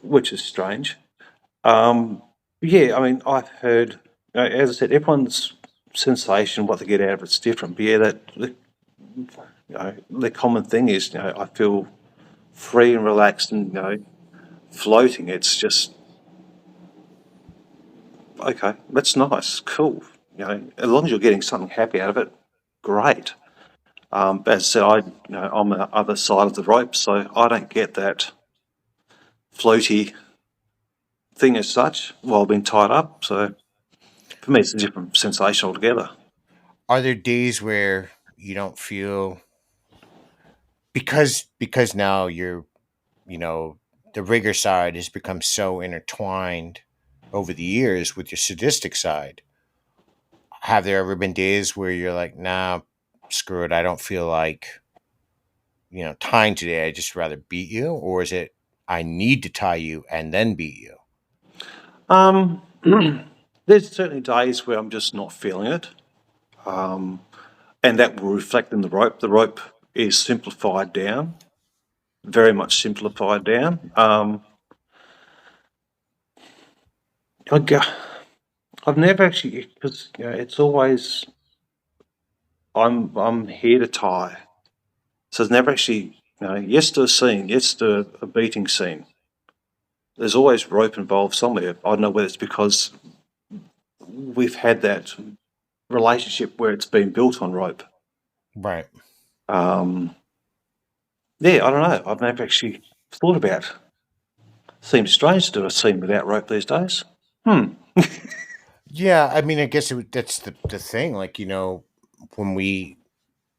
which is strange. Um, yeah, I mean, I've heard, as I said, everyone's sensation, what they get out of it's different. But yeah, the common thing is, I feel free and relaxed and floating. It's just okay. That's nice, cool. As long as you're getting something happy out of it, great. But as I said, I'm on the other side of the rope, so I don't get that floaty thing as such while being tied up. So for me, it's a different sensation altogether. Are there days where you don't feel, because now you're, you know, the rigor side has become so intertwined over the years with your sadistic side? Have there ever been days where you're like, nah, screw it, I don't feel like, tying today, I just rather beat you? Or is it, I need to tie you and then beat you? Um, there's certainly days where I'm just not feeling it, um, and that will reflect in the rope. The rope is simplified down, very much simplified down. I go, I've never actually, because it's always I'm here to tie, so it's never actually yes to a scene, yes to a beating scene. There's always rope involved somewhere. I don't know whether it's because we've had that relationship where it's been built on rope. Right. Um, yeah, I don't know. I've never actually thought about. Seems strange to do a scene without rope these days. Hmm. Yeah, I mean, I guess that's the thing. Like, when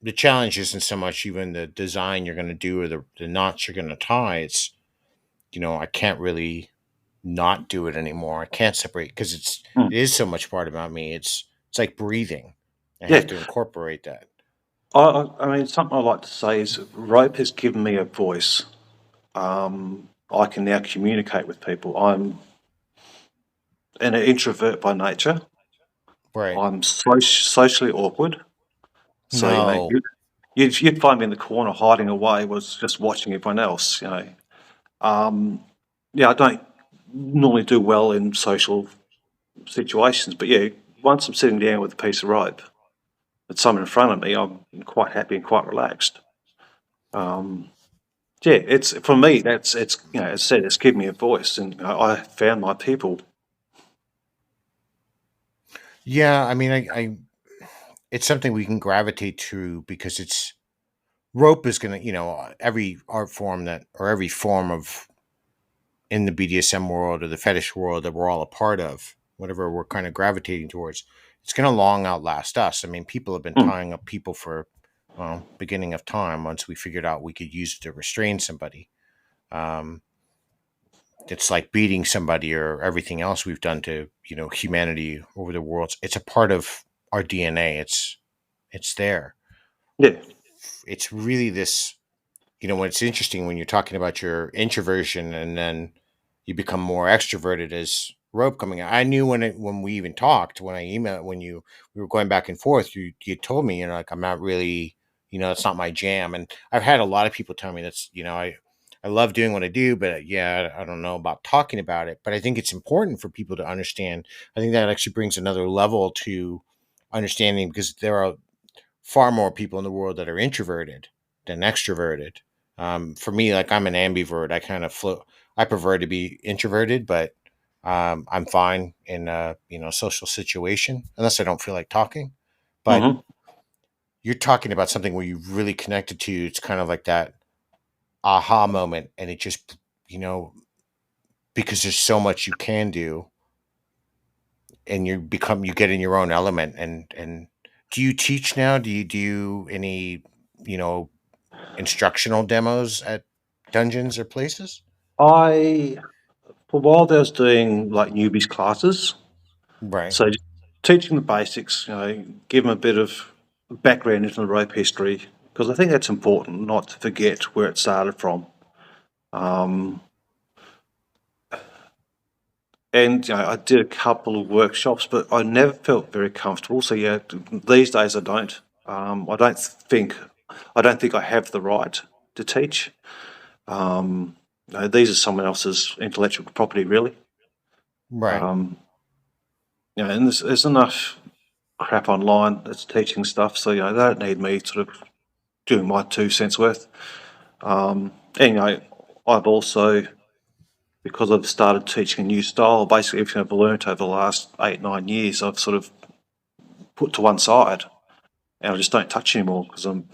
the challenge isn't so much even the design you're going to do or the knots you're going to tie. It's, I can't really not do it anymore. I can't separate because Hmm. it is so much part about me. It's like breathing. I have Yeah, to incorporate that. I mean, something I like to say is rope has given me a voice. I can now communicate with people. I'm an introvert by nature. Right. I'm socially awkward. So, No. you'd find me in the corner hiding away, was just watching everyone else. Yeah, I don't normally do well in social situations, but yeah, once I'm sitting down with a piece of rope, with someone in front of me, I'm quite happy and quite relaxed. Um, yeah, it's for me. That's it's as I said, it's given me a voice, and I found my people. Yeah, I mean, I it's something we can gravitate to because it's rope is gonna, every art form that or every form of in the BDSM world or the fetish world that we're all a part of, whatever we're kind of gravitating towards, it's going to long outlast us. I mean, people have been Mm, tying up people for, well, beginning of time once we figured out we could use it to restrain somebody. Um, it's like beating somebody or everything else we've done to, humanity over the worlds. It's a part of our DNA. It's there. yeah. It's really this, when it's interesting when you're talking about your introversion and then you become more extroverted as rope coming out. I knew when we even talked, when I emailed, when we were going back and forth, you told me, like, I'm not really, it's not my jam. And I've had a lot of people tell me that's, I love doing what I do, but yeah, I don't know about talking about it. But I think it's important for people to understand. I think that actually brings another level to understanding because there are far more people in the world that are introverted than extroverted. For me, like, I'm an ambivert. I kind of float. I prefer to be introverted, but I'm fine in a social situation unless I don't feel like talking. But Hmm. you're talking about something where you really connected to. It's kind of like that aha moment, and it just you know because there's so much you can do, and you get in your own element. And do you teach now? Do you any you know instructional demos at dungeons or places? I for a while there I was doing like newbies classes, Right. so just teaching the basics. Give them a bit of background into the rope history because I think that's important, not to forget where it started from. Um, and I did a couple of workshops, but I never felt very comfortable. So yeah, these days I don't. I don't think I have the right to teach. These are someone else's intellectual property, really. Right. Um, and there's enough crap online that's teaching stuff, so they don't need me sort of doing my 2 cents worth. And I've also, because I've started teaching a new style, basically everything I've learnt over the last 8, 9 years, I've sort of put to one side, and I just don't touch anymore because I'm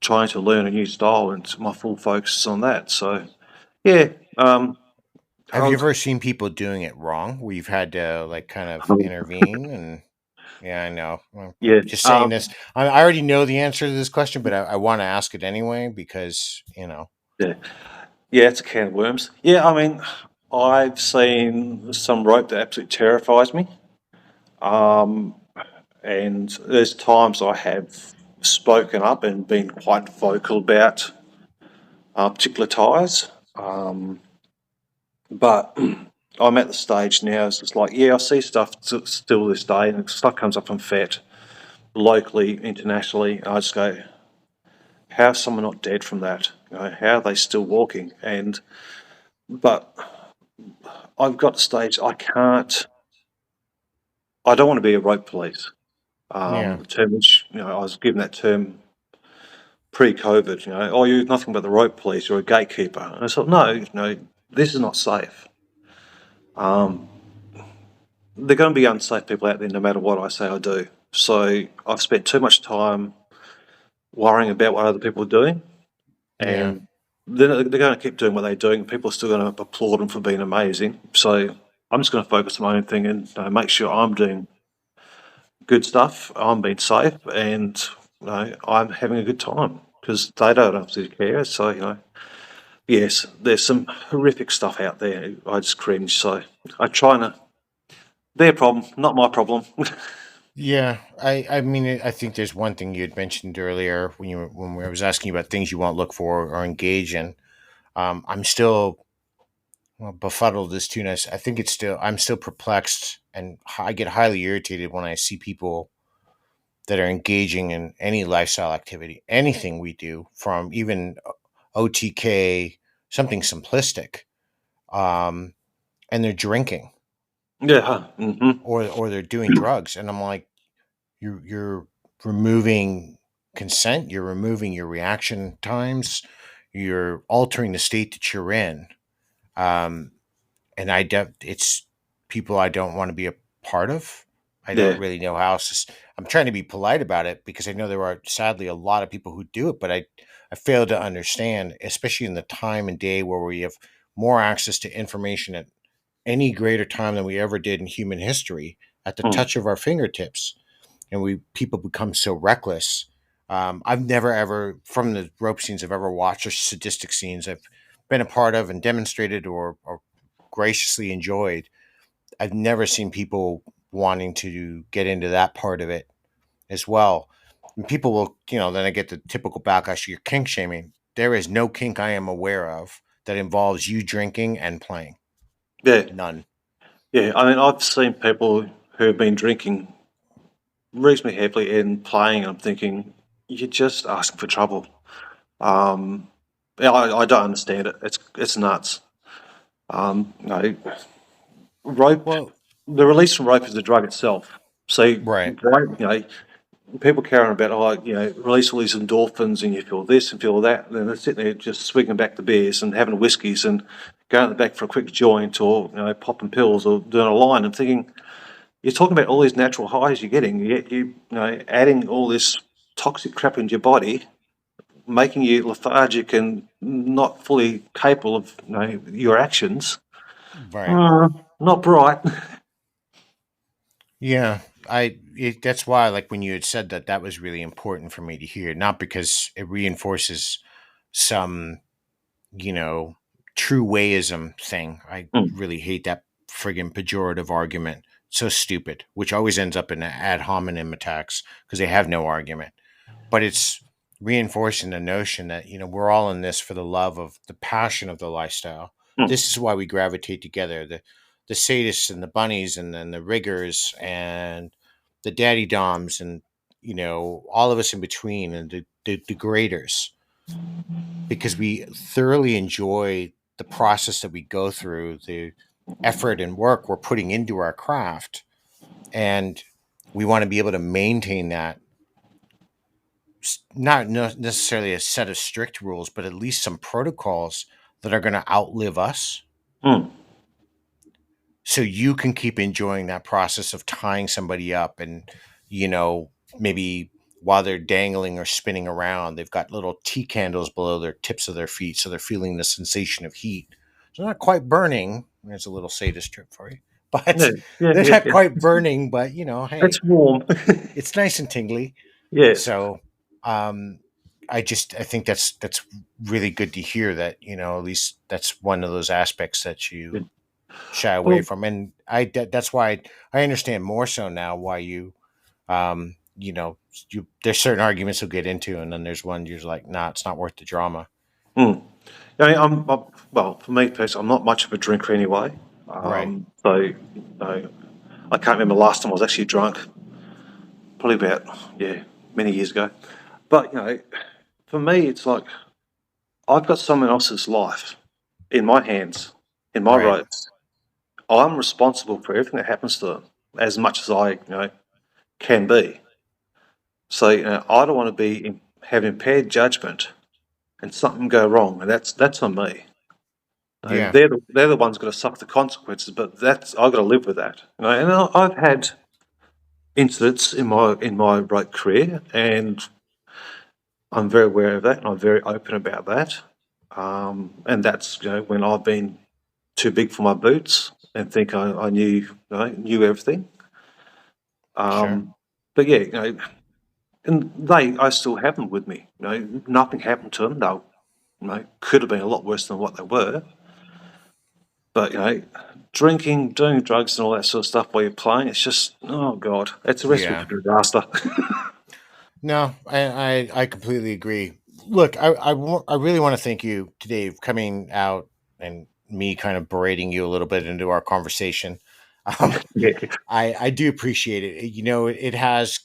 trying to learn a new style, and my full focus is on that. So yeah, Have you I've, ever seen people doing it wrong where you've had to like kind of intervene? And yeah, I know. I'm yeah, just saying this. I already know the answer to this question, but I want to ask it anyway because yeah, yeah. It's a can of worms. Yeah, I mean, I've seen some rope that absolutely terrifies me. Um, and there's times I have spoken up and been quite vocal about particular ties. But I'm at the stage now. It's like, yeah, I see stuff still this day, and stuff comes up on FET locally, internationally. And I just go, how's someone not dead from that? How are they still walking? And but I've got the stage. I can't. I don't want to be a rope police. yeah, The term which I was given that term pre-COVID. Oh, you're nothing but the rope police. You're a gatekeeper. And I thought, no, this is not safe. Um, they're going to be unsafe people out there no matter what I say I do. So I've spent too much time worrying about what other people are doing, yeah, and they're going to keep doing what they're doing. People are still going to applaud them for being amazing. So I'm just going to focus on my own thing and make sure I'm doing good stuff. I'm being safe, and I'm having a good time because they don't obviously care. So yes, there's some horrific stuff out there. I just cringe. So I try and their problem, not my problem. yeah. I mean, I think there's one thing you had mentioned earlier when I was asking you about things you won't look for or engage in. I'm still befuddled as too. I think I'm still perplexed, and I get highly irritated when I see people that are engaging in any lifestyle activity, anything we do, from even OTK, something simplistic, um, and they're drinking Yeah. Mm-hmm. or they're doing drugs, and I'm like, you're removing consent, you're removing your reaction times, you're altering the state that you're in. Um, and it's people I don't want to be a part of. I don't Yeah. really know how else. I'm trying to be polite about it because I know there are sadly a lot of people who do it, but I fail to understand, especially in the time and day where we have more access to information at any greater time than we ever did in human history at the Mm. touch of our fingertips, and we people become so reckless. I've never ever from the rope scenes I've ever watched or sadistic scenes I've been a part of and demonstrated or graciously enjoyed. I've never seen people wanting to get into that part of it as well. And people will, then I get the typical backlash. You're kink shaming. There is no kink I am aware of that involves you drinking and playing. Yeah. None. Yeah. I mean, I've seen people who have been drinking reasonably heavily and playing. I'm thinking, you're just asking for trouble. Um, yeah, I don't understand it. It's nuts. Rope. Well, The release from rope is the drug itself. So right, why, people carrying on about, release all these endorphins and you feel this and feel that. And then they're sitting there just swinging back the beers and having whiskeys and going out the back for a quick joint or, popping pills or doing a line and thinking, you're talking about all these natural highs you're getting, yet adding all this toxic crap into your body, making you lethargic and not fully capable of your actions. right. Not bright. Yeah, that's why, like, when you had said that, that was really important for me to hear, not because it reinforces some, you know, true wayism thing. I Mm, really hate that friggin' pejorative argument. So stupid, which always ends up in ad hominem attacks because they have no argument. But it's reinforcing the notion that, we're all in this for the love of the passion of the lifestyle. mm, This is why we gravitate together. The sadists and the bunnies and then the riggers and the daddy doms and all of us in between, and the degraders, because we thoroughly enjoy the process that we go through, the effort and work we're putting into our craft, and we want to be able to maintain that. Not necessarily a set of strict rules, but at least some protocols that are going to outlive us, Mm. so you can keep enjoying that process of tying somebody up, and you know maybe while they're dangling or spinning around, they've got little tea candles below their tips of their feet, so they're feeling the sensation of heat. So they're not quite burning. There's a little sadist trip for you. Yeah, But yeah, they're yeah, not yeah. quite burning, but It's hey, warm. it's nice and tingly. Yeah. So um I think that's really good to hear, that at least that's one of those aspects that you Yeah. shy away Well, from. And that's why I understand more so now why um you know there's certain arguments you'll get into, and then there's one you're like, nah, it's not worth the drama. mm. I mean, well, for me personally, I'm not much of a drinker anyway. Right. I can't remember the last time I was actually drunk. Probably about, yeah, many years ago. But for me, it's like I've got someone else's life in my hands, in my Right. ropes. I'm responsible for everything that happens to them, as much as I can be. So I don't want to have impaired judgment and something go wrong, and that's on me. Yeah. They're the ones going to suffer the consequences, but that's I've got to live with that. And I've had incidents in my right career, and I'm very aware of that, and I'm very open about that. And that's when I've been too big for my boots and think I knew everything. Sure. But yeah, and I still have them with me. Nothing happened to them. They could have been a lot worse than what they were. But drinking, doing drugs, and all that sort of stuff while you're playing, it's just oh god, it's a recipe Yeah. for disaster. No, I completely agree. Look, I really want to thank you today for coming out, and me kind of berating you a little bit into our conversation. Um, Yeah, I do appreciate it. It has,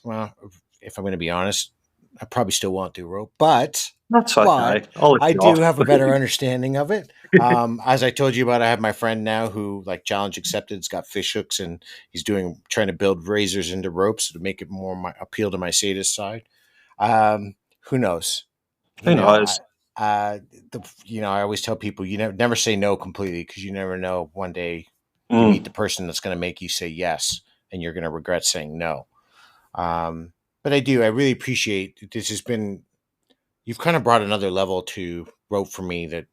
well, if I'm going to be honest, I probably still won't do rope, that's but okay. I'll let I you do off. have a better understanding of it. As I told you about, I have my friend now who, like, challenge accepted, has got fish hooks, and he's trying to build razors into ropes to make it more appeal to my sadist side. Who knows? You Who know, knows? I, I always tell people, never say no completely, because you never know, one day you meet the Mm. person that's going to make you say yes, and you're going to regret saying no. Um, but I really appreciate this. You've kind of brought another level to rope for me, that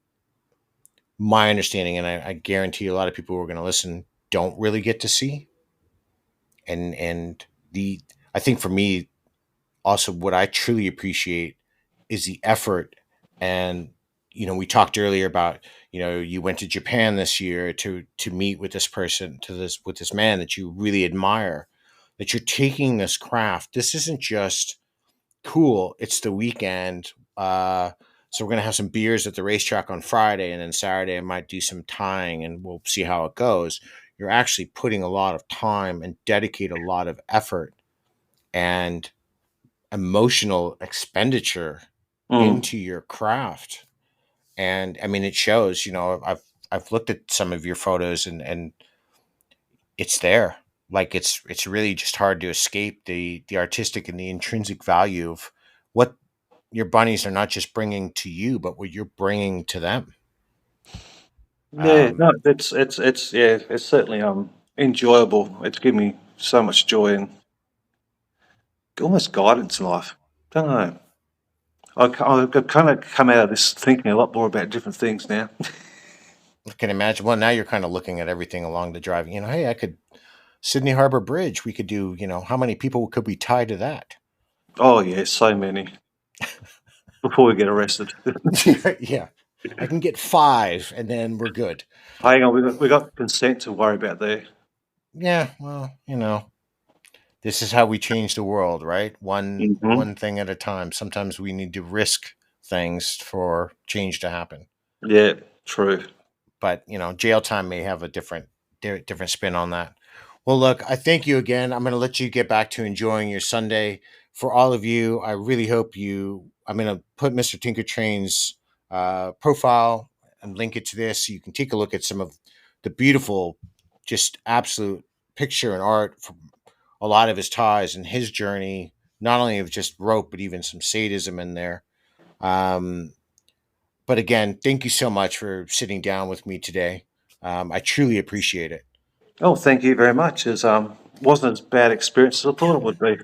my understanding, and I guarantee a lot of people who are going to listen don't really get to see. And the I think for me, also, what I truly appreciate is the effort. And we talked earlier about, you went to Japan this year to meet with this person, with this man that you really admire, that you're taking this craft. This isn't just cool, it's the weekend. So we're gonna have some beers at the racetrack on Friday, and then Saturday I might do some tying, and we'll see how it goes. You're actually putting a lot of time and dedicate a lot of effort and emotional expenditure Mm. into your craft. And I mean, it shows. I've looked at some of your photos, and it's there. Like, it's really just hard to escape the artistic and the intrinsic value of what your bunnies are not just bringing to you, but what you're bringing to them. Yeah, um no, it's yeah, it's certainly enjoyable. It's given me so much joy and almost guidance in life. Don't know. I've kind of come out of this thinking a lot more about different things now. I can imagine. Well, now you're kind of looking at everything along the driving, hey, I could, Sydney Harbor Bridge, we could do, how many people could we tie to that? Oh yeah, so many before we get arrested. Yeah, I can get five, and then we're good. Hang on, we got consent to worry about there. Yeah, well, this is how we change the world, right? One Hmm. thing at a time. Sometimes we need to risk things for change to happen. Yeah, true. But jail time may have a different spin on that. Well, look, I thank you again. I'm going to let you get back to enjoying your Sunday. For all of you, I really hope you. I'm going to put Mr. TinkerTrain's profile and link it to this so you can take a look at some of the beautiful, just absolute picture and art from a lot of his ties and his journey, not only of just rope, but even some sadism in there. Um, but again, thank you so much for sitting down with me today. I truly appreciate it. Oh, thank you very much. It wasn't as bad experience as I thought it would be.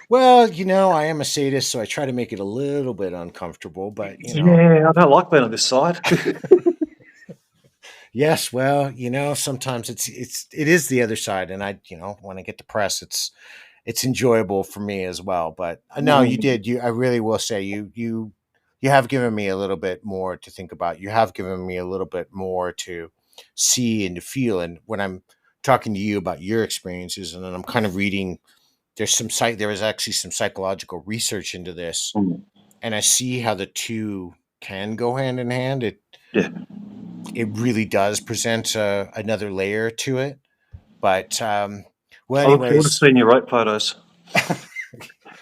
Well, I am a sadist, so I try to make it a little bit uncomfortable, but Yeah, I don't like being on this side. yes, well, sometimes it is the other side, and when I get depressed, it's enjoyable for me as well. But no, you Mm, did. I really will say you have given me a little bit more to think about. You have given me a little bit more to see and to feel. And when I'm talking to you about your experiences, and then I'm kind of reading, there is actually some psychological research into this, mm, and I see how the two can go hand in hand. yeah, It really does present another layer to it. But well, I look forward to anyways, seeing your rope photos.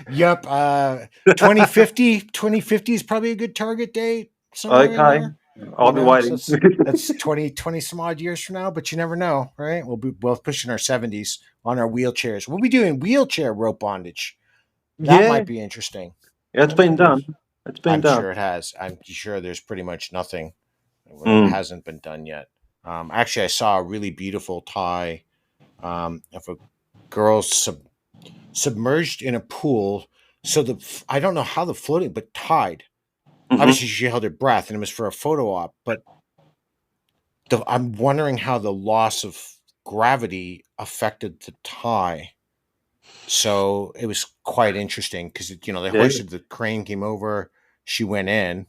yep. 2050 is probably a good target date somewhere in Okay, there. I'll be So waiting. that's 20 some odd years from now, but you never know, right? We'll be both pushing our 70s on our wheelchairs. We'll be doing wheelchair rope bondage. That Yeah, might be interesting. yeah, it's That might been be. done. It's been I'm done. sure it has. I'm sure there's pretty much nothing where that Mm, hasn't been done yet. Actually, I saw a really beautiful tie of a girl submerged in a pool. So I don't know how the floating, but tied. hmm. Obviously, she held her breath, and it was for a photo op. But I'm wondering how the loss of gravity affected the tie. So it was quite interesting because they Yeah. hoisted the crane, came over, she went in,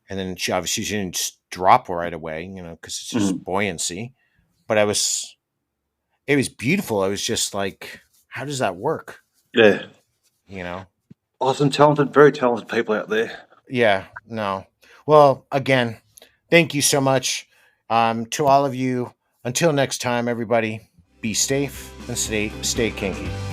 and then she didn't just drop right away, because it's just Mm, buoyancy. But it was beautiful. I was just like, how does that work? yeah. You know? Oh, some talented, very talented people out there. Yeah, no. Well, again, thank you so much to all of you. Until next time, everybody, be safe and stay kinky.